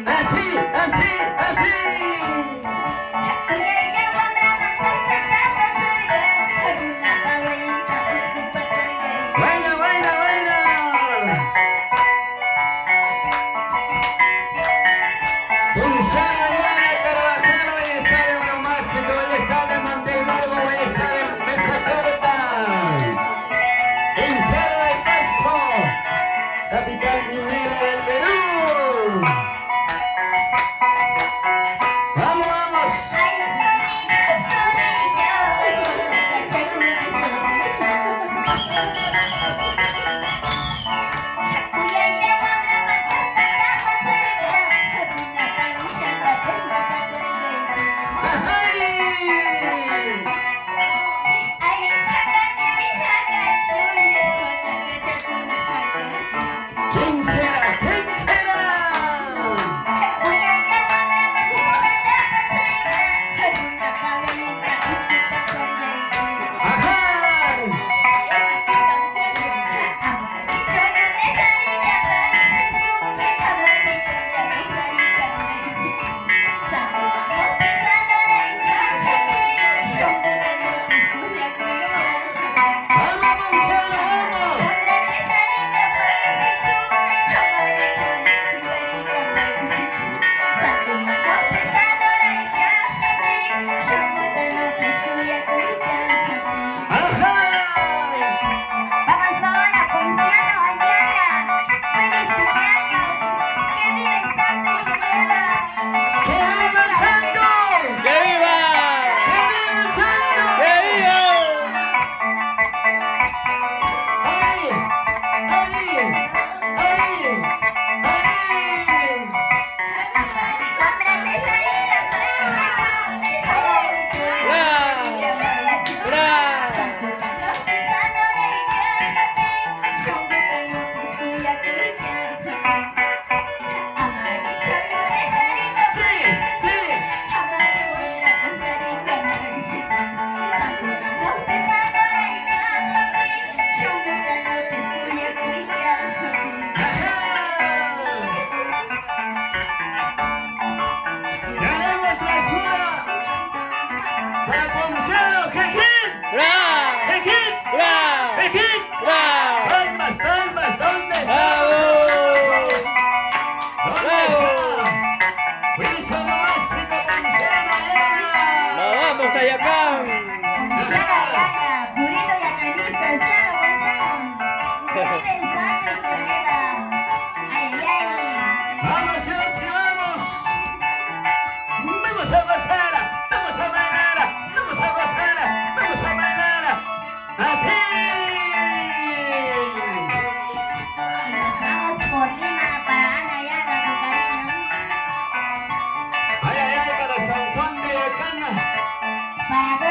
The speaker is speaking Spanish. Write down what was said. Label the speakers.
Speaker 1: Así, así, así. Baila, baila, baila. Pulsar Buena Carvajal, hoy está de Bromástico, hoy está de Mantel Largo, hoy está de Mesa Corta. En Cerro de Pasco, capital minera del Perú. ¡Vamos, vamos! ¿Quién será? ¿Quién será? Palmas, palmas, ¿dónde está? ¿Dónde está? Juicio doméstico, Ponciano, llena.
Speaker 2: ¡Nos vamos a Yacán!
Speaker 3: Burrito y acanista, cielo,
Speaker 1: Vamos, Yochi, vamos. Vamos a gozar, vamos a bailar, vamos a gozar, vamos a bailar. Así.
Speaker 3: vamos por Lima para Ana Yaga con cariño.
Speaker 1: Ay, ay, ay, para San Juan de Yacana.
Speaker 3: Para